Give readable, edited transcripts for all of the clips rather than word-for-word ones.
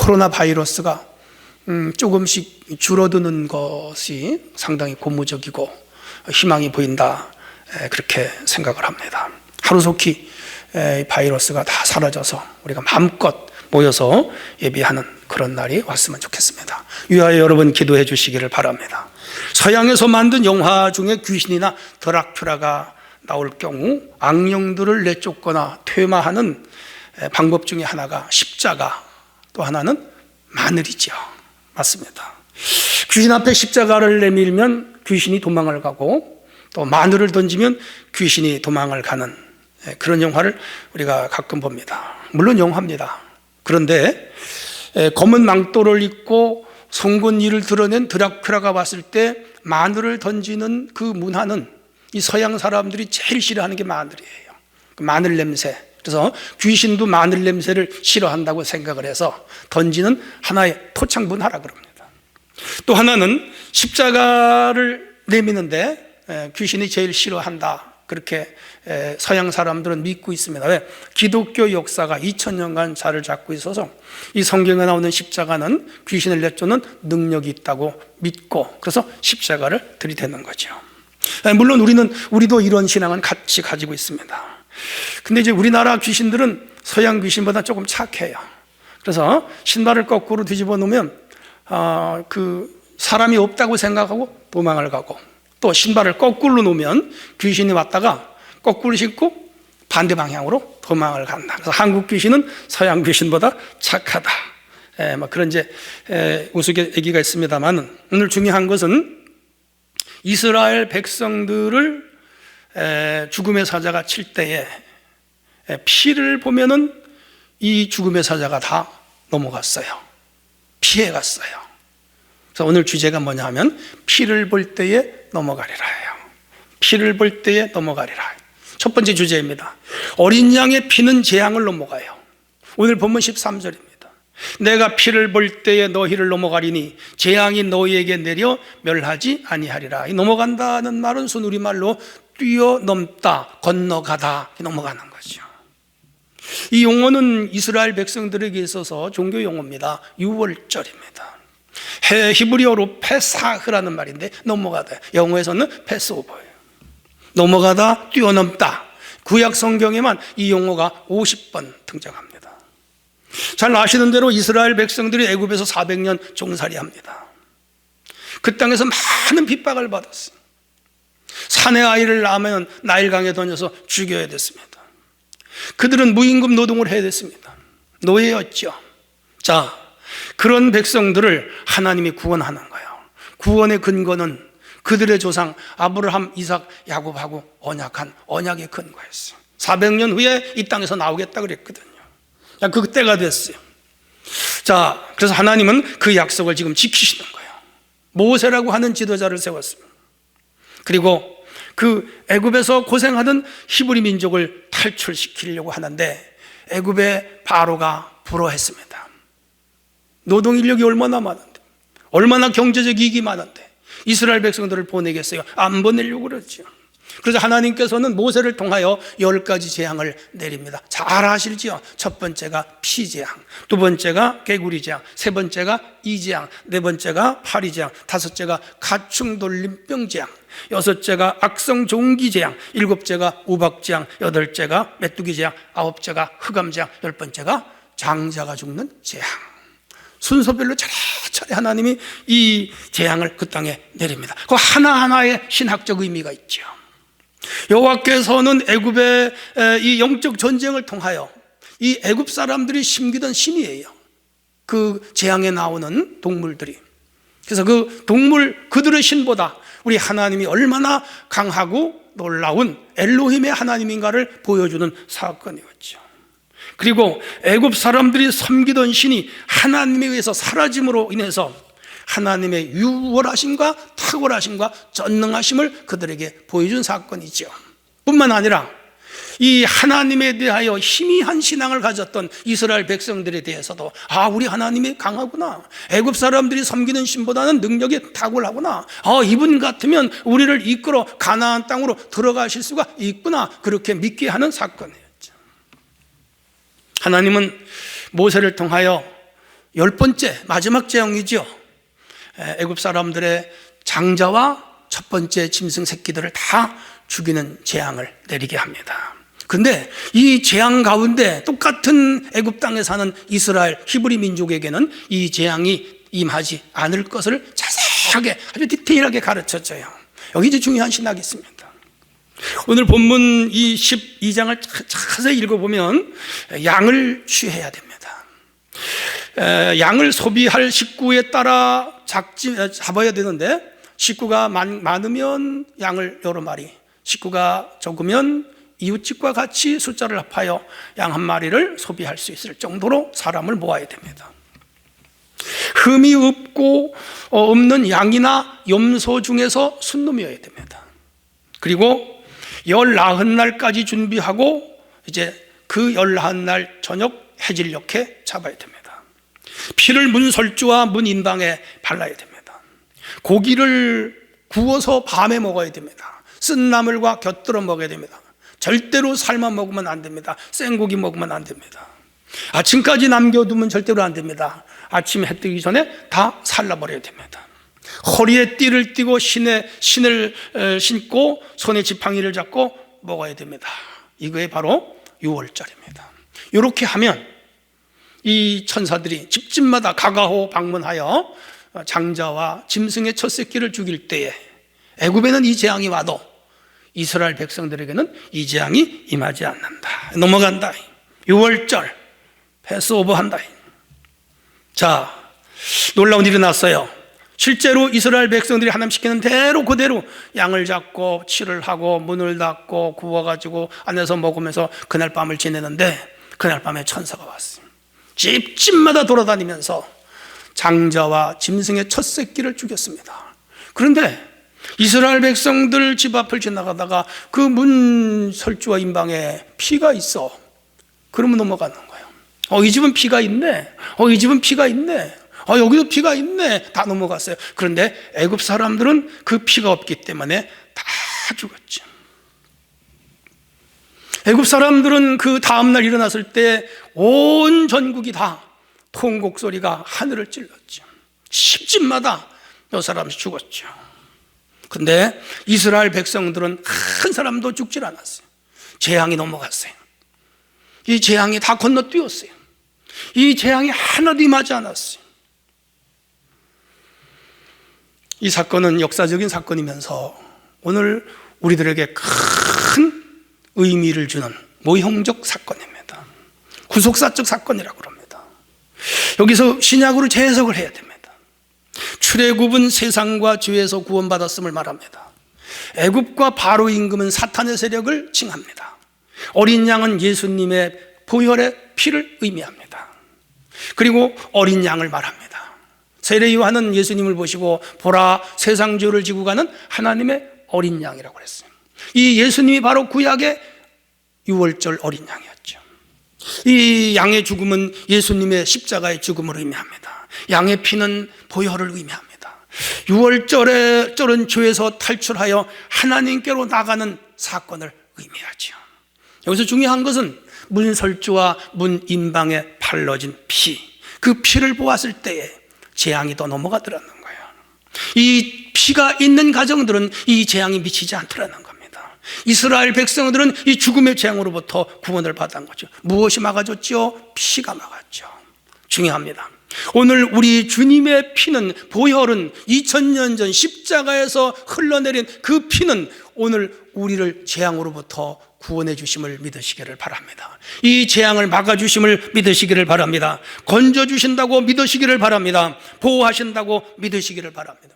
코로나 바이러스가 조금씩 줄어드는 것이 상당히 고무적이고 희망이 보인다, 그렇게 생각을 합니다. 하루속히 바이러스가 다 사라져서 우리가 마음껏 모여서 예배하는 그런 날이 왔으면 좋겠습니다. 위하여 여러분 기도해 주시기를 바랍니다. 서양에서 만든 영화 중에 귀신이나 드라큘라가 나올 경우 악령들을 내쫓거나 퇴마하는 방법 중에 하나가 십자가, 또 하나는 마늘이죠. 맞습니다. 귀신 앞에 십자가를 내밀면 귀신이 도망을 가고, 또 마늘을 던지면 귀신이 도망을 가는 그런 영화를 우리가 가끔 봅니다. 물론 영화입니다. 그런데 검은 망토를 입고 송곳니를 드러낸 드라큘라가 왔을 때 마늘을 던지는 그 문화는 이 서양 사람들이 제일 싫어하는 게 마늘이에요. 마늘 냄새. 그래서 귀신도 마늘 냄새를 싫어한다고 생각을 해서 던지는 하나의 토착 문화라 그럽니다. 또 하나는 십자가를 내미는데 귀신이 제일 싫어한다, 그렇게 서양 사람들은 믿고 있습니다. 왜? 기독교 역사가 2000년간 자리를 잡고 있어서 이 성경에 나오는 십자가는 귀신을 내쫓는 능력이 있다고 믿고, 그래서 십자가를 들이대는 거죠. 물론 우리도 이런 신앙은 같이 가지고 있습니다. 근데 이제 우리나라 귀신들은 서양 귀신보다 조금 착해요. 그래서 신발을 거꾸로 뒤집어 놓으면 사람이 없다고 생각하고 도망을 가고, 또 신발을 거꾸로 놓으면 귀신이 왔다가 거꾸로 신고 반대 방향으로 도망을 간다. 그래서 한국 귀신은 서양 귀신보다 착하다. 그런 이제 우스갯얘기가 있습니다만, 오늘 중요한 것은 이스라엘 백성들을 죽음의 사자가 칠 때에 피를 보면은 이 죽음의 사자가 다 넘어갔어요. 피해 갔어요. 그래서 오늘 주제가 뭐냐 하면 피를 볼 때에 넘어가리라예요. 피를 볼 때에 넘어가리라. 첫 번째 주제입니다. 어린 양의 피는 재앙을 넘어가요. 오늘 본문 13절입니다. 내가 피를 볼 때에 너희를 넘어가리니 재앙이 너희에게 내려 멸하지 아니하리라. 이 넘어간다는 말은 순우리말로 뛰어넘다, 건너가다, 넘어가는 거죠. 이 용어는 이스라엘 백성들에게 있어서 종교 용어입니다. 유월절입니다. 히브리어로 페사흐라는 말인데 넘어가다, 영어에서는 패스오버예요. 넘어가다, 뛰어넘다. 구약 성경에만 이 용어가 50번 등장합니다. 잘 아시는 대로 이스라엘 백성들이 애굽에서 400년 종살이합니다. 그 땅에서 많은 핍박을 받았어요. 사내 아이를 낳으면 나일강에 던져서 죽여야 됐습니다. 그들은 무임금 노동을 해야 됐습니다. 노예였죠. 자, 그런 백성들을 하나님이 구원하는 거예요. 구원의 근거는 그들의 조상 아브라함, 이삭, 야곱하고 언약한 언약의 근거였어요. 400년 후에 이 땅에서 나오겠다 그랬거든요. 그때가 됐어요. 자, 그래서 하나님은 그 약속을 지금 지키시는 거예요. 모세라고 하는 지도자를 세웠습니다. 그리고 그 애굽에서 고생하던 히브리 민족을 탈출시키려고 하는데 애굽의 바로가 불허했습니다. 노동 인력이 얼마나 많은데, 얼마나 경제적 이익이 많은데 이스라엘 백성들을 보내겠어요? 안 보내려고 그러죠. 그래서 하나님께서는 모세를 통하여 10가지 재앙을 내립니다. 잘 아시죠? 첫 번째가 피재앙, 두 번째가 개구리 재앙, 세 번째가 이재앙, 네 번째가 파리재앙, 다섯째가 가충돌림병 재앙, 여섯째가 악성 종기 재앙, 일곱째가 우박재앙, 여덟째가 메뚜기 재앙, 아홉째가 흑암재앙, 열 번째가 장자가 죽는 재앙. 순서별로 차례차례 하나님이 이 재앙을 그 땅에 내립니다. 그 하나하나의 신학적 의미가 있죠. 여호와께서는 애굽의 이 영적 전쟁을 통하여 이 애굽 사람들이 심기던 신이에요. 그 재앙에 나오는 동물들이. 그래서 그 동물, 그들의 신보다 우리 하나님이 얼마나 강하고 놀라운 엘로힘의 하나님인가를 보여주는 사건이었죠. 그리고 애굽 사람들이 섬기던 신이 하나님에 의해서 사라짐으로 인해서 하나님의 유월하심과 탁월하심과 전능하심을 그들에게 보여준 사건이죠. 뿐만 아니라 이 하나님에 대하여 희미한 신앙을 가졌던 이스라엘 백성들에 대해서도 우리 하나님이 강하구나, 애굽 사람들이 섬기는 신보다는 능력이 탁월하구나, 이분 같으면 우리를 이끌어 가나안 땅으로 들어가실 수가 있구나, 그렇게 믿게 하는 사건이었죠. 하나님은 모세를 통하여 10번째 마지막 재앙이죠. 애굽 사람들의 장자와 첫 번째 짐승 새끼들을 다 죽이는 재앙을 내리게 합니다. 근데 이 재앙 가운데 똑같은 애굽 땅에 사는 이스라엘 히브리 민족에게는 이 재앙이 임하지 않을 것을 자세하게 아주 디테일하게 가르쳐줘요. 여기 이제 중요한 신학이 있습니다. 오늘 본문 이 12장을 자세히 읽어보면 양을 취해야 됩니다. 양을 소비할 식구에 따라 잡아야 되는데, 식구가 많으면 양을 여러 마리, 식구가 적으면 이웃집과 같이 숫자를 합하여 양 한 마리를 소비할 수 있을 정도로 사람을 모아야 됩니다. 흠이 없는 양이나 염소 중에서 순놈이어야 됩니다. 그리고 19날까지 준비하고 이제 그 19날 저녁 해질녘에 잡아야 됩니다. 피를 문설주와 문인방에 발라야 됩니다. 고기를 구워서 밤에 먹어야 됩니다. 쓴 나물과 곁들여 먹어야 됩니다. 절대로 삶아 먹으면 안 됩니다. 생고기 먹으면 안 됩니다. 아침까지 남겨두면 절대로 안 됩니다. 아침 해 뜨기 전에 다 살라버려야 됩니다. 허리에 띠를 띠고 신을 신고 손에 지팡이를 잡고 먹어야 됩니다. 이거에 바로 유월절입니다. 이렇게 하면 이 천사들이 집집마다 가가호 방문하여 장자와 짐승의 첫 새끼를 죽일 때에 애굽에는 이 재앙이 와도 이스라엘 백성들에게는 이 재앙이 임하지 않는다. 넘어간다. 유월절 패스오버한다. 자, 놀라운 일이 났어요. 실제로 이스라엘 백성들이 하나님 시키는 대로 그대로 양을 잡고 칠을 하고 문을 닫고 구워가지고 안에서 먹으면서 그날 밤을 지내는데, 그날 밤에 천사가 왔어요. 집집마다 돌아다니면서 장자와 짐승의 첫 새끼를 죽였습니다. 그런데 이스라엘 백성들 집 앞을 지나가다가 그 문 설주와 인방에 피가 있어. 그러면 넘어가는 거예요. 이 집은 피가 있네. 이 집은 피가 있네. 여기도 피가 있네. 다 넘어갔어요. 그런데 애굽 사람들은 그 피가 없기 때문에 다 죽었죠. 애굽 사람들은 그 다음날 일어났을 때 온 전국이 다 통곡 소리가 하늘을 찔렀죠. 10집마다 몇 사람씩 죽었죠. 근데 이스라엘 백성들은 한 사람도 죽질 않았어요. 재앙이 넘어갔어요. 이 재앙이 다 건너뛰었어요. 이 재앙이 하나도 임하지 않았어요. 이 사건은 역사적인 사건이면서 오늘 우리들에게 큰 의미를 주는 모형적 사건입니다. 구속사적 사건이라고 합니다. 여기서 신약으로 재해석을 해야 됩니다. 출애굽은 세상과 죄에서 구원받았음을 말합니다. 애굽과 바로 임금은 사탄의 세력을 칭합니다. 어린 양은 예수님의 보혈의 피를 의미합니다. 그리고 어린 양을 말합니다. 세례 요한은 예수님을 보시고 보라 세상 죄를 지고 가는 하나님의 어린 양이라고 했어요. 이 예수님이 바로 구약의 유월절 어린 양이었죠. 이 양의 죽음은 예수님의 십자가의 죽음을 의미합니다. 양의 피는 보혈을 의미합니다. 유월절은 죄에서 탈출하여 하나님께로 나가는 사건을 의미하죠. 여기서 중요한 것은 문설주와 문인방에 발라진 피, 그 피를 보았을 때에 재앙이 더 넘어가더라는 거예요. 이 피가 있는 가정들은 이 재앙이 미치지 않더라는 겁니다. 이스라엘 백성들은 이 죽음의 재앙으로부터 구원을 받은 거죠. 무엇이 막아줬죠? 피가 막았죠. 중요합니다. 오늘 우리 주님의 피는, 보혈은 2000년 전 십자가에서 흘러내린 그 피는 오늘 우리를 재앙으로부터 구원해 주심을 믿으시기를 바랍니다. 이 재앙을 막아 주심을 믿으시기를 바랍니다. 건져 주신다고 믿으시기를 바랍니다. 보호하신다고 믿으시기를 바랍니다.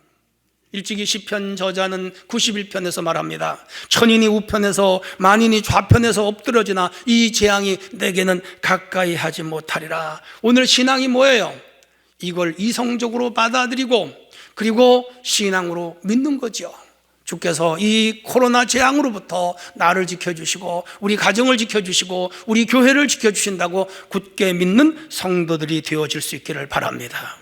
일찍이 시편 저자는 91편에서 말합니다. 천인이 우편에서 만인이 좌편에서 엎드러지나 이 재앙이 내게는 가까이 하지 못하리라. 오늘 신앙이 뭐예요? 이걸 이성적으로 받아들이고 그리고 신앙으로 믿는 거죠. 주께서 이 코로나 재앙으로부터 나를 지켜주시고 우리 가정을 지켜주시고 우리 교회를 지켜주신다고 굳게 믿는 성도들이 되어질 수 있기를 바랍니다.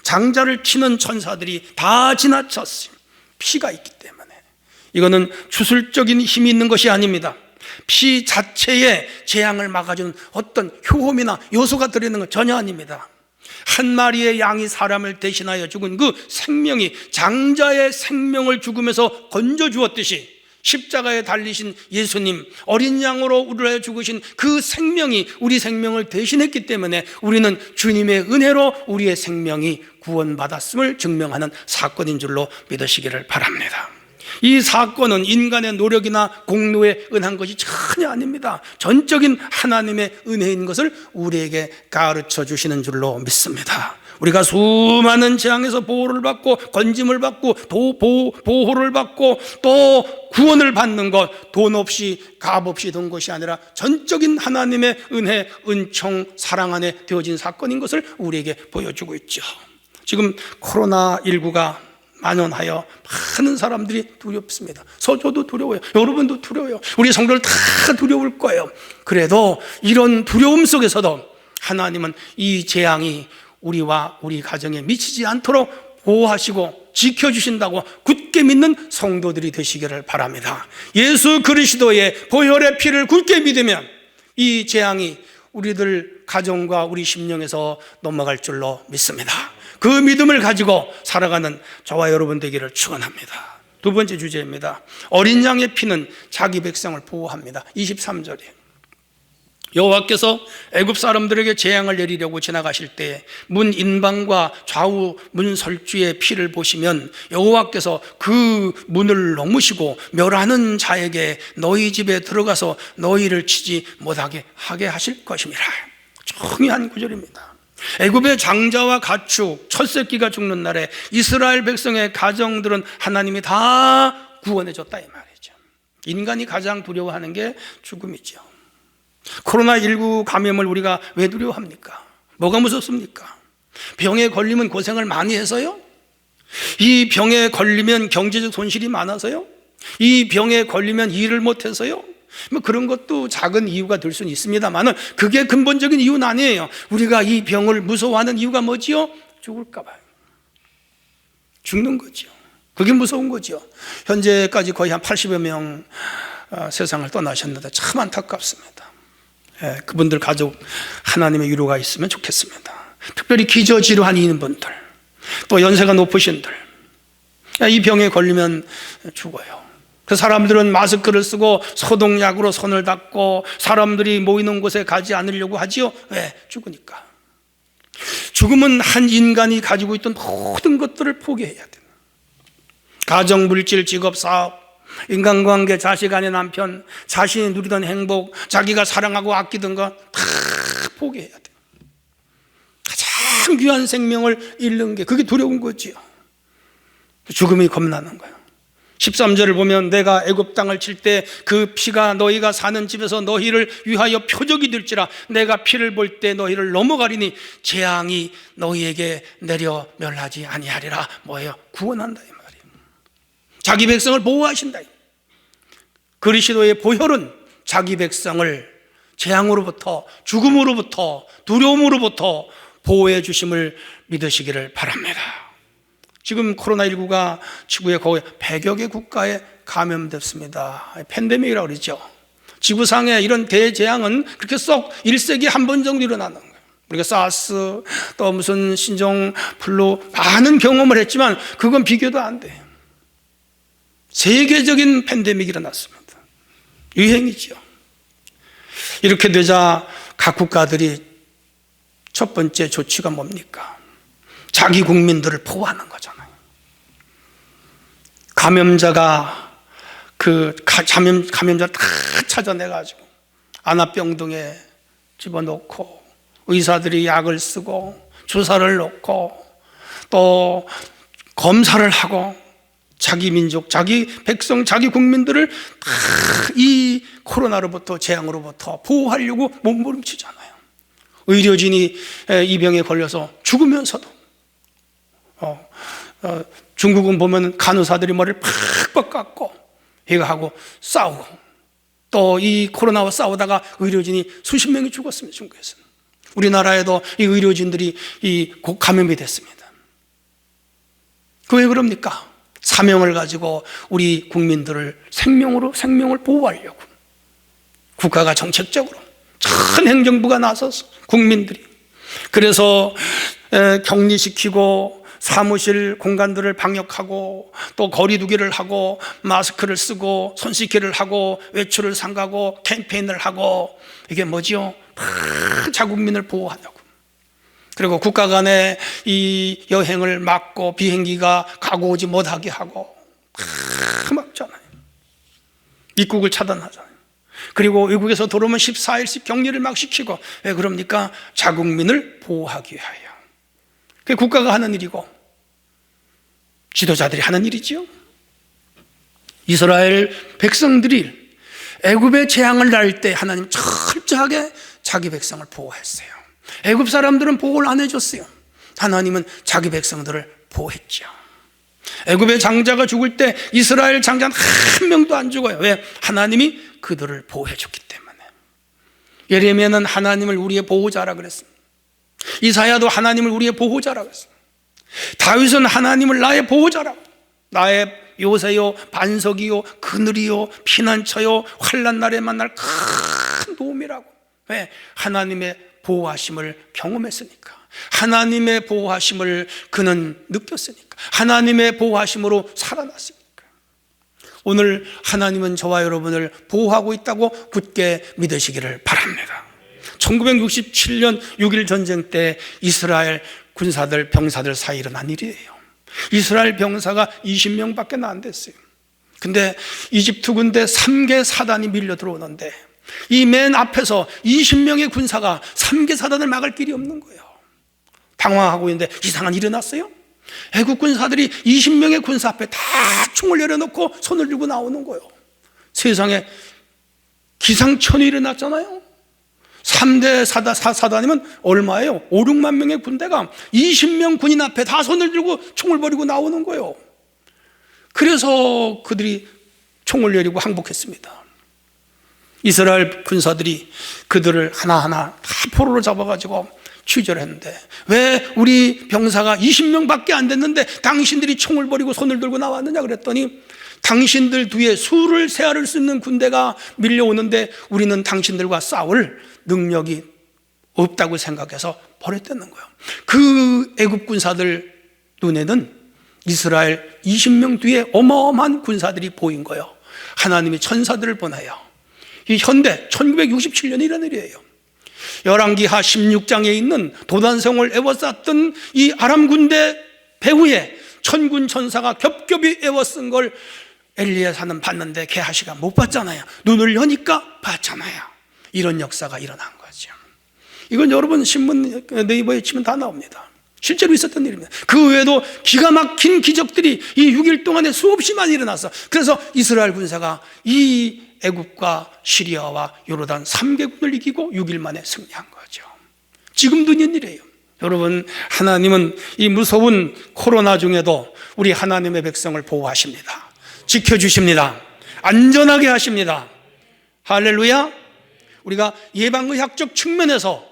장자를 치는 천사들이 다 지나쳤어요. 피가 있기 때문에. 이거는 주술적인 힘이 있는 것이 아닙니다. 피 자체에 재앙을 막아주는 어떤 효험이나 요소가 들어있는 건 전혀 아닙니다. 한 마리의 양이 사람을 대신하여 죽은 그 생명이 장자의 생명을 죽음에서 건져 주었듯이 십자가에 달리신 예수님, 어린 양으로 우리를 위하여 죽으신 그 생명이 우리 생명을 대신했기 때문에 우리는 주님의 은혜로 우리의 생명이 구원받았음을 증명하는 사건인 줄로 믿으시기를 바랍니다. 이 사건은 인간의 노력이나 공로에 은한 것이 전혀 아닙니다. 전적인 하나님의 은혜인 것을 우리에게 가르쳐 주시는 줄로 믿습니다. 우리가 수많은 재앙에서 보호를 받고 건짐을 받고 보호를 받고 또 구원을 받는 것, 돈 없이 값 없이 된 것이 아니라 전적인 하나님의 은혜, 은총, 사랑 안에 되어진 사건인 것을 우리에게 보여주고 있죠. 지금 코로나19가 만연하여 많은 사람들이 두렵습니다. 저도 두려워요. 여러분도 두려워요. 우리 성도들 다 두려울 거예요. 그래도 이런 두려움 속에서도 하나님은 이 재앙이 우리와 우리 가정에 미치지 않도록 보호하시고 지켜주신다고 굳게 믿는 성도들이 되시기를 바랍니다. 예수 그리스도의 보혈의 피를 굳게 믿으면 이 재앙이 우리들 가정과 우리 심령에서 넘어갈 줄로 믿습니다. 그 믿음을 가지고 살아가는 저와 여러분 되기를 축원합니다. 두 번째 주제입니다. 어린 양의 피는 자기 백성을 보호합니다. 23절이에요. 여호와께서 애굽 사람들에게 재앙을 내리려고 지나가실 때 문 인방과 좌우 문 설주의 피를 보시면 여호와께서 그 문을 넘으시고 멸하는 자에게 너희 집에 들어가서 너희를 치지 못하게 하게 하실 것임이라. 중요한 구절입니다. 애굽의 장자와 가축, 첫 새끼가 죽는 날에 이스라엘 백성의 가정들은 하나님이 다 구원해 줬다 이 말이죠. 인간이 가장 두려워하는 게 죽음이죠. 코로나19 감염을 우리가 왜 두려워합니까? 뭐가 무섭습니까? 병에 걸리면 고생을 많이 해서요? 이 병에 걸리면 경제적 손실이 많아서요? 이 병에 걸리면 일을 못해서요? 뭐 그런 것도 작은 이유가 될 수는 있습니다만 그게 근본적인 이유는 아니에요. 우리가 이 병을 무서워하는 이유가 뭐지요? 죽을까 봐요. 죽는 거죠. 그게 무서운 거죠. 현재까지 거의 한 80여 명 세상을 떠나셨는데 참 안타깝습니다. 그분들 가족 하나님의 위로가 있으면 좋겠습니다. 특별히 기저질환이 있는 분들, 또 연세가 높으신 분들, 이 병에 걸리면 죽어요. 그 사람들은 마스크를 쓰고 소독약으로 손을 닦고 사람들이 모이는 곳에 가지 않으려고 하지요. 왜? 죽으니까. 죽음은 한 인간이 가지고 있던 모든 것들을 포기해야 돼요. 가정, 물질, 직업, 사업, 인간관계, 자식, 아내, 남편, 자신이 누리던 행복, 자기가 사랑하고 아끼던 것 다 포기해야 돼요. 가장 귀한 생명을 잃는 게 그게 두려운 거지요. 죽음이 겁나는 거예요. 13절을 보면 내가 애굽 땅을 칠 때 그 피가 너희가 사는 집에서 너희를 위하여 표적이 될지라 내가 피를 볼 때 너희를 넘어가리니 재앙이 너희에게 내려 멸하지 아니하리라. 뭐예요? 구원한다 이 말이에요. 자기 백성을 보호하신다. 그리스도의 보혈은 자기 백성을 재앙으로부터, 죽음으로부터, 두려움으로부터 보호해 주심을 믿으시기를 바랍니다. 지금 코로나19가 지구의 거의 100여 개 국가에 감염됐습니다. 팬데믹이라고 그러죠. 지구상에 이런 대재앙은 그렇게 썩 1세기에 한 번 정도 일어나는 거예요. 우리가 사스, 또 무슨 신종, 플루 많은 경험을 했지만 그건 비교도 안 돼요. 세계적인 팬데믹이 일어났습니다. 유행이죠. 이렇게 되자 각 국가들이 첫 번째 조치가 뭡니까? 자기 국민들을 보호하는 거잖아요. 감염자가 감염자 다 찾아내가지고 안압병동에 집어넣고 의사들이 약을 쓰고 주사를 놓고 또 검사를 하고 자기 민족, 자기 백성, 자기 국민들을 다 이 코로나로부터 재앙으로부터 보호하려고 몸부림치잖아요. 의료진이 이 병에 걸려서 죽으면서도 중국은 보면 간호사들이 머리를 팍팍 깎고 이거 하고 싸우고 또 이 코로나와 싸우다가 의료진이 수십 명이 죽었습니다. 중국에서는. 우리나라에도 이 의료진들이 감염이 됐습니다. 그 왜 그럽니까? 사명을 가지고 우리 국민들을 생명을 보호하려고 국가가 정책적으로 전 행정부가 나서서 국민들이 그래서 격리시키고 사무실 공간들을 방역하고 또 거리두기를 하고 마스크를 쓰고 손 씻기를 하고 외출을 삼가고 캠페인을 하고, 이게 뭐지요? 다 자국민을 보호하려고. 그리고 국가 간의 이 여행을 막고 비행기가 가고 오지 못하게 하고 다 막잖아요. 입국을 차단하잖아요. 그리고 외국에서 들어오면 14일씩 격리를 막 시키고. 왜 그럽니까? 자국민을 보호하기 위하여. 그게 국가가 하는 일이고 지도자들이 하는 일이지요. 이스라엘 백성들이 애굽의 재앙을 날 때 하나님 철저하게 자기 백성을 보호했어요. 애굽 사람들은 보호를 안 해줬어요. 하나님은 자기 백성들을 보호했죠. 애굽의 장자가 죽을 때 이스라엘 장자는 한 명도 안 죽어요. 왜? 하나님이 그들을 보호해줬기 때문에. 예레미야는 하나님을 우리의 보호자라 그랬습니다. 이사야도 하나님을 우리의 보호자라 그랬습니다. 다윗은 하나님을 나의 보호자라, 나의 요새요, 반석이요, 그늘이요, 피난처요, 환난 날에 만날 큰 도움이라고. 왜? 하나님의 보호하심을 경험했으니까. 하나님의 보호하심을 그는 느꼈으니까. 하나님의 보호하심으로 살아났으니까. 오늘 하나님은 저와 여러분을 보호하고 있다고 굳게 믿으시기를 바랍니다. 1967년 6.1 전쟁 때 이스라엘 군사들, 병사들 사이에 일어난 일이에요. 이스라엘 병사가 20명밖에 안 됐어요. 근데 이집트 군대 3개 사단이 밀려 들어오는데 이 맨 앞에서 20명의 군사가 3개 사단을 막을 길이 없는 거예요. 당황하고 있는데 이상한 일이 일어났어요. 애국 군사들이 20명의 군사 앞에 다 총을 내려놓고 손을 들고 나오는 거예요. 세상에 기상천외 일어났잖아요. 3대 사단이면 얼마예요? 5, 6만 명의 군대가 20명 군인 앞에 다 손을 들고 총을 버리고 나오는 거예요. 그래서 그들이 총을 내리고 항복했습니다. 이스라엘 군사들이 그들을 하나하나 다 포로로 잡아가지고 취재를 했는데, 왜 우리 병사가 20명밖에 안 됐는데 당신들이 총을 버리고 손을 들고 나왔느냐 그랬더니, 당신들 뒤에 수를 세아를 수 있는 군대가 밀려오는데 우리는 당신들과 싸울 능력이 없다고 생각해서 버렸다는 거예요. 그 애국 군사들 눈에는 이스라엘 20명 뒤에 어마어마한 군사들이 보인 거예요. 하나님이 천사들을 보내요. 이 현대 1967년에 일어난 일이에요. 열왕기하 16장에 있는 도단성을 에워쌌던 이 아람 군대 배후에 천군 천사가 겹겹이 에워쓴 걸 엘리야사는 봤는데 게하시가 못 봤잖아요. 눈을 여니까 봤잖아요. 이런 역사가 일어난 거죠. 이건 여러분 신문 네이버에 치면 다 나옵니다. 실제로 있었던 일입니다. 그 외에도 기가 막힌 기적들이 이 6일 동안에 수없이 많이 일어났어. 그래서 이스라엘 군사가 이 애굽과 시리아와 요르단 3개국을 이기고 6일 만에 승리한 거죠. 지금도 있는 일이에요. 여러분, 하나님은 이 무서운 코로나 중에도 우리 하나님의 백성을 보호하십니다. 지켜주십니다. 안전하게 하십니다. 할렐루야. 우리가 예방의학적 측면에서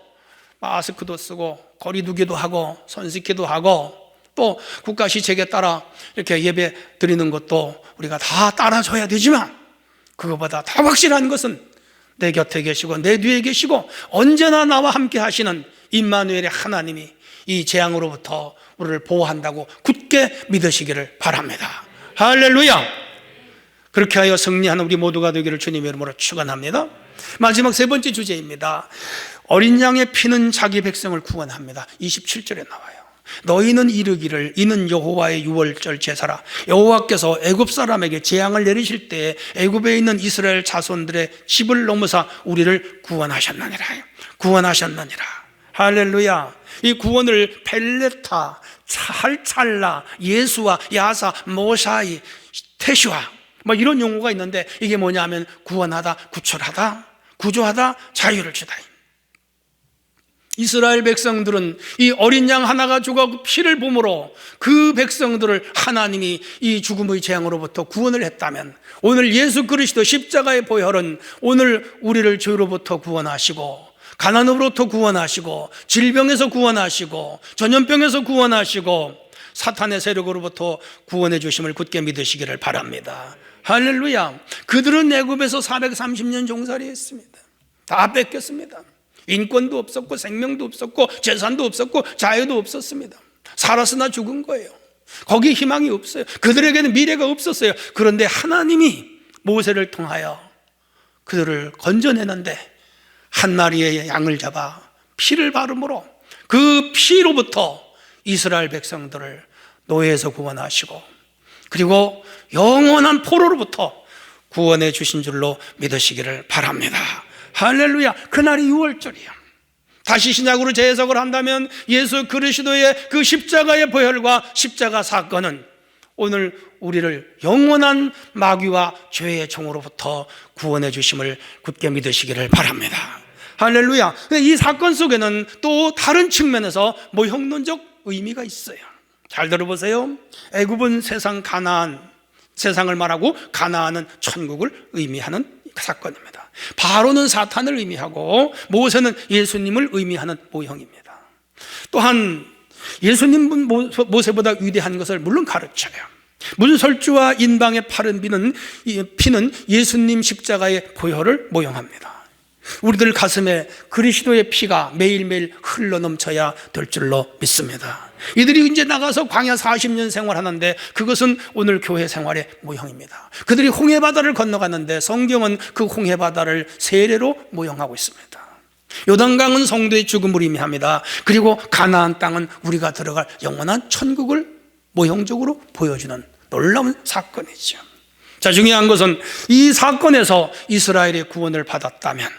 마스크도 쓰고 거리두기도 하고 손 씻기도 하고 또 국가 시책에 따라 이렇게 예배 드리는 것도 우리가 다 따라줘야 되지만, 그것보다 더 확실한 것은 내 곁에 계시고 내 뒤에 계시고 언제나 나와 함께 하시는 임마누엘의 하나님이 이 재앙으로부터 우리를 보호한다고 굳게 믿으시기를 바랍니다. 할렐루야. 그렇게 하여 승리하는 우리 모두가 되기를 주님의 이름으로 축원합니다. 마지막 세 번째 주제입니다. 어린 양의 피는 자기 백성을 구원합니다. 27절에 나와요. 너희는 이르기를 이는 여호와의 유월절 제사라. 여호와께서 애굽 사람에게 재앙을 내리실 때에 애굽에 있는 이스라엘 자손들의 집을 넘어서 우리를 구원하셨느니라. 구원하셨느니라. 할렐루야. 이 구원을 벨레타, 찰찰라, 예수와, 야사, 모사이, 테슈아 뭐 이런 용어가 있는데, 이게 뭐냐면 구원하다, 구출하다, 구조하다, 자유를 주다. 이스라엘 백성들은 이 어린 양 하나가 죽어 피를 봄으로 그 백성들을 하나님이 이 죽음의 재앙으로부터 구원을 했다면, 오늘 예수 그리스도 십자가의 보혈은 오늘 우리를 죄로부터 구원하시고 가난으로부터 구원하시고 질병에서 구원하시고 전염병에서 구원하시고 사탄의 세력으로부터 구원해 주심을 굳게 믿으시기를 바랍니다. 할렐루야. 그들은 애굽에서 430년 종살이 했습니다. 다 뺏겼습니다. 인권도 없었고 생명도 없었고 재산도 없었고 자유도 없었습니다. 살았으나 죽은 거예요. 거기 희망이 없어요. 그들에게는 미래가 없었어요. 그런데 하나님이 모세를 통하여 그들을 건져내는데 한 마리의 양을 잡아 피를 바름으로 그 피로부터 이스라엘 백성들을 노예에서 구원하시고 그리고 영원한 포로로부터 구원해 주신 줄로 믿으시기를 바랍니다. 할렐루야. 그날이 6월절이에요. 다시 신약으로 재해석을 한다면 예수 그리스도의 그 십자가의 보혈과 십자가 사건은 오늘 우리를 영원한 마귀와 죄의 종으로부터 구원해 주심을 굳게 믿으시기를 바랍니다. 할렐루야. 이 사건 속에는 또 다른 측면에서 모형론적 의미가 있어요. 잘 들어보세요. 애굽은 세상 가나안, 세상을 말하고 가나안은 천국을 의미하는 사건입니다. 바로는 사탄을 의미하고 모세는 예수님을 의미하는 모형입니다. 또한 예수님은 모세보다 위대한 것을 물론 가르쳐요. 문설주와 인방의 파른 피는 예수님 십자가의 보혈을 모형합니다. 우리들 가슴에 그리스도의 피가 매일매일 흘러넘쳐야 될 줄로 믿습니다. 이들이 이제 나가서 광야 40년 생활하는데 그것은 오늘 교회 생활의 모형입니다. 그들이 홍해바다를 건너갔는데 성경은 그 홍해바다를 세례로 모형하고 있습니다. 요단강은 성도의 죽음을 의미합니다. 그리고 가나안 땅은 우리가 들어갈 영원한 천국을 모형적으로 보여주는 놀라운 사건이죠. 자, 중요한 것은 이 사건에서 이스라엘의 구원을 받았다면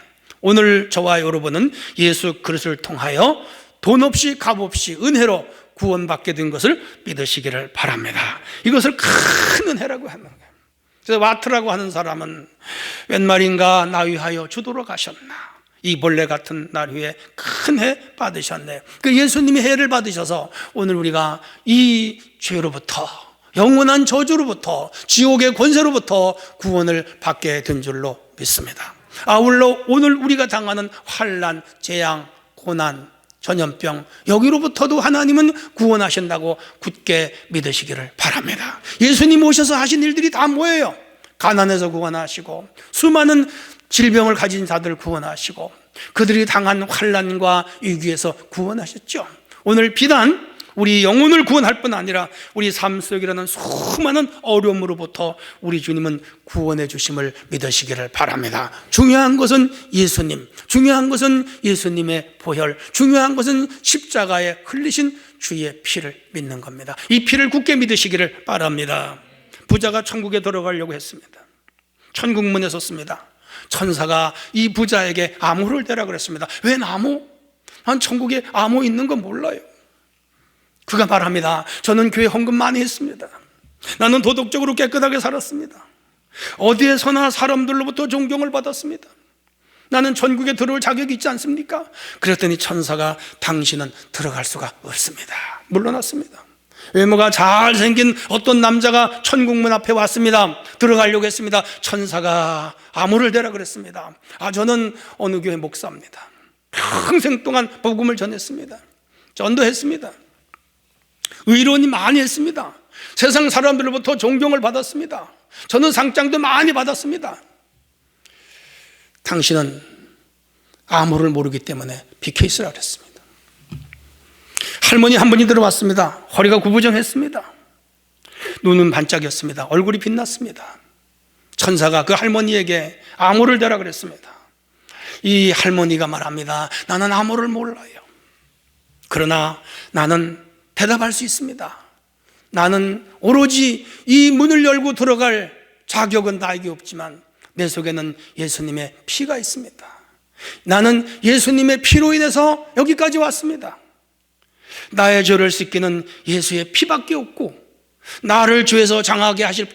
오늘 저와 여러분은 예수 그리스도를 통하여 돈 없이 값 없이 은혜로 구원받게 된 것을 믿으시기를 바랍니다. 이것을 큰 은혜라고 하는 거예요. 그래서 와트라고 하는 사람은 웬 말인가 나 위하여 주도록 가셨나, 이 벌레 같은 날 위에 큰 해 받으셨네. 그 예수님이 해를 받으셔서 오늘 우리가 이 죄로부터, 영원한 저주로부터, 지옥의 권세로부터 구원을 받게 된 줄로 믿습니다. 아울러 오늘 우리가 당하는 환난, 재앙, 고난, 전염병, 여기로부터도 하나님은 구원하신다고 굳게 믿으시기를 바랍니다. 예수님 오셔서 하신 일들이 다 뭐예요? 가난에서 구원하시고, 수많은 질병을 가진 자들 구원하시고, 그들이 당한 환난과 위기에서 구원하셨죠. 오늘 비단 우리 영혼을 구원할 뿐 아니라 우리 삶 속이라는 수많은 어려움으로부터 우리 주님은 구원해 주심을 믿으시기를 바랍니다. 중요한 것은 예수님, 중요한 것은 예수님의 보혈, 중요한 것은 십자가에 흘리신 주의 피를 믿는 겁니다. 이 피를 굳게 믿으시기를 바랍니다. 부자가 천국에 들어가려고 했습니다. 천국문에 섰습니다. 천사가 이 부자에게 암호를 대라 그랬습니다. 웬 암호? 난 천국에 암호 있는 건 몰라요. 그가 말합니다. 저는 교회 헌금 많이 했습니다. 나는 도덕적으로 깨끗하게 살았습니다. 어디에서나 사람들로부터 존경을 받았습니다. 나는 천국에 들어올 자격이 있지 않습니까? 그랬더니 천사가 당신은 들어갈 수가 없습니다. 물러났습니다. 외모가 잘생긴 어떤 남자가 천국문 앞에 왔습니다. 들어가려고 했습니다. 천사가 암호를 대라 그랬습니다. 저는 어느 교회 목사입니다. 평생 동안 복음을 전했습니다. 전도했습니다. 의론이 많이 했습니다. 세상 사람들로부터 존경을 받았습니다. 저는 상장도 많이 받았습니다. 당신은 암호를 모르기 때문에 비켜 있으라 그랬습니다. 할머니 한 분이 들어왔습니다. 허리가 구부정했습니다. 눈은 반짝였습니다. 얼굴이 빛났습니다. 천사가 그 할머니에게 암호를 대라 그랬습니다. 이 할머니가 말합니다. 나는 암호를 몰라요. 그러나 나는 대답할 수 있습니다. 나는 오로지 이 문을 열고 들어갈 자격은 나에게 없지만 내 속에는 예수님의 피가 있습니다. 나는 예수님의 피로 인해서 여기까지 왔습니다. 나의 죄를 씻기는 예수의 피밖에 없고, 나를 죄에서 정하게 하실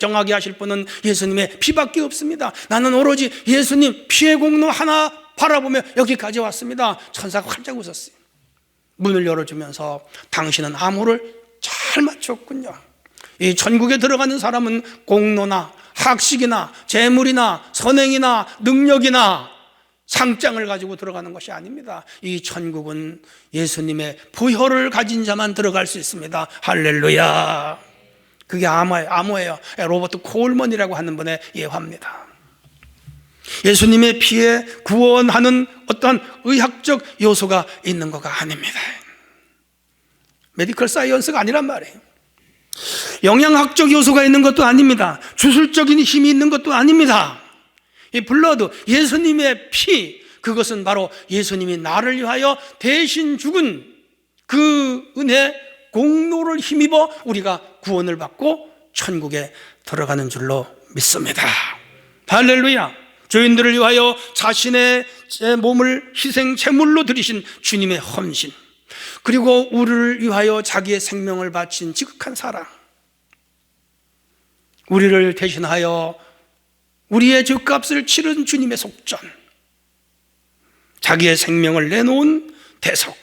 분은 예수님의 피밖에 없습니다. 나는 오로지 예수님 피의 공로 하나 바라보며 여기까지 왔습니다. 천사가 활짝 웃었어요. 문을 열어주면서 당신은 암호를 잘 맞췄군요. 이 천국에 들어가는 사람은 공로나 학식이나 재물이나 선행이나 능력이나 상장을 가지고 들어가는 것이 아닙니다. 이 천국은 예수님의 보혈을 가진 자만 들어갈 수 있습니다. 할렐루야. 그게 암호예요. 로버트 콜먼이라고 하는 분의 예화입니다. 예수님의 피에 구원하는 어떠한 의학적 요소가 있는 것가 아닙니다. 메디컬 사이언스가 아니란 말이에요. 영양학적 요소가 있는 것도 아닙니다. 주술적인 힘이 있는 것도 아닙니다. 이 블러드, 예수님의 피, 그것은 바로 예수님이 나를 위하여 대신 죽은 그 은혜, 공로를 힘입어 우리가 구원을 받고 천국에 들어가는 줄로 믿습니다. 할렐루야. 죄인들을 위하여 자신의 몸을 희생 제물로 드리신 주님의 헌신, 그리고 우리를 위하여 자기의 생명을 바친 지극한 사랑, 우리를 대신하여 우리의 죄값을 치른 주님의 속전, 자기의 생명을 내놓은 대속,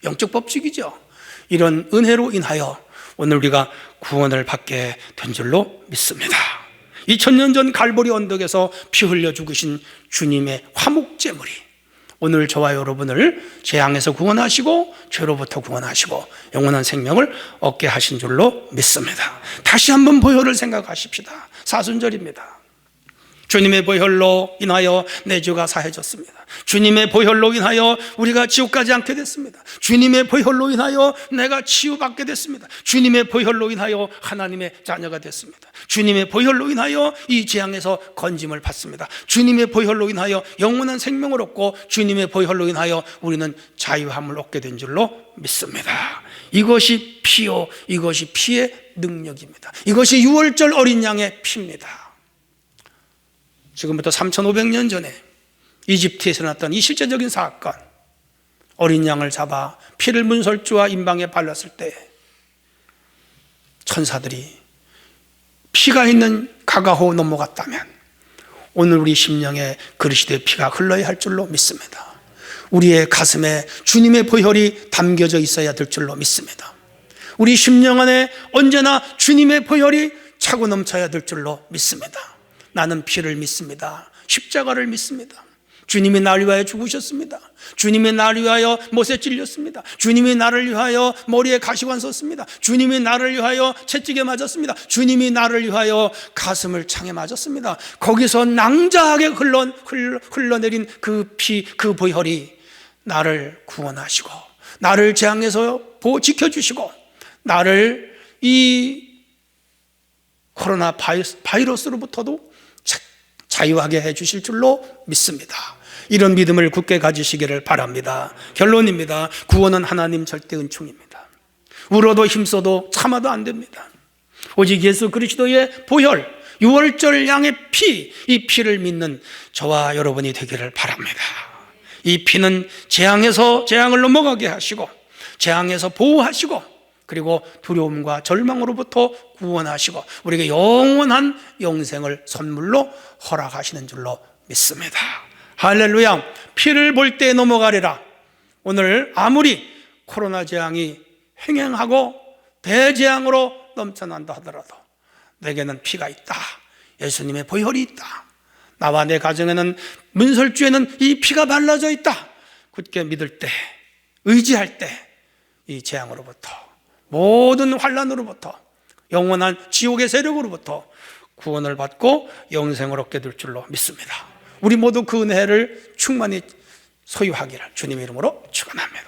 영적 법칙이죠. 이런 은혜로 인하여 오늘 우리가 구원을 받게 된 줄로 믿습니다. 2000년 전 갈보리 언덕에서 피 흘려 죽으신 주님의 화목제물이 오늘 저와 여러분을 재앙에서 구원하시고 죄로부터 구원하시고 영원한 생명을 얻게 하신 줄로 믿습니다. 다시 한번 보혈을 생각하십시다. 사순절입니다. 주님의 보혈로 인하여 내 죄가 사해졌습니다. 주님의 보혈로 인하여 우리가 지옥 가지 않게 됐습니다. 주님의 보혈로 인하여 내가 치유받게 됐습니다. 주님의 보혈로 인하여 하나님의 자녀가 됐습니다. 주님의 보혈로 인하여 이 재앙에서 건짐을 받습니다. 주님의 보혈로 인하여 영원한 생명을 얻고 주님의 보혈로 인하여 우리는 자유함을 얻게 된 줄로 믿습니다. 이것이 피요, 이것이 피의 능력입니다. 이것이 유월절 어린 양의 피입니다. 지금부터 3500년 전에 이집트에서 났던 이 실제적인 사건, 어린 양을 잡아 피를 문설주와 임방에 발랐을 때 천사들이 피가 있는 가가호 넘어갔다면 오늘 우리 심령에 그리스도의 피가 흘러야 할 줄로 믿습니다. 우리의 가슴에 주님의 보혈이 담겨져 있어야 될 줄로 믿습니다. 우리 심령 안에 언제나 주님의 보혈이 차고 넘쳐야 될 줄로 믿습니다. 나는 피를 믿습니다. 십자가를 믿습니다. 주님이 나를 위하여 죽으셨습니다. 주님이 나를 위하여 못에 찔렸습니다. 주님이 나를 위하여 머리에 가시관 썼습니다. 주님이 나를 위하여 채찍에 맞았습니다. 주님이 나를 위하여 가슴을 창에 맞았습니다. 거기서 낭자하게 흘러내린 그 피, 그 보혈이 나를 구원하시고 나를 재앙에서 지켜주시고 나를 이 코로나 바이러스로부터도 자유하게 해주실 줄로 믿습니다. 이런 믿음을 굳게 가지시기를 바랍니다. 결론입니다. 구원은 하나님 절대 은총입니다. 울어도 힘써도 참아도 안 됩니다. 오직 예수 그리스도의 보혈, 유월절 양의 피, 이 피를 믿는 저와 여러분이 되기를 바랍니다. 이 피는 재앙을 넘어가게 하시고 재앙에서 보호하시고 그리고 두려움과 절망으로부터 구원하시고 우리에게 영원한 영생을 선물로 허락하시는 줄로 믿습니다. 할렐루야. 피를 볼 때 넘어가리라. 오늘 아무리 코로나 재앙이 횡행하고 대재앙으로 넘쳐난다 하더라도 내게는 피가 있다. 예수님의 보혈이 있다. 나와 내 가정에는 문설주에는 이 피가 발라져 있다. 굳게 믿을 때, 의지할 때 이 재앙으로부터, 모든 환난으로부터, 영원한 지옥의 세력으로부터 구원을 받고 영생을 얻게 될 줄로 믿습니다. 우리 모두 그 은혜를 충만히 소유하기를 주님의 이름으로 축원합니다.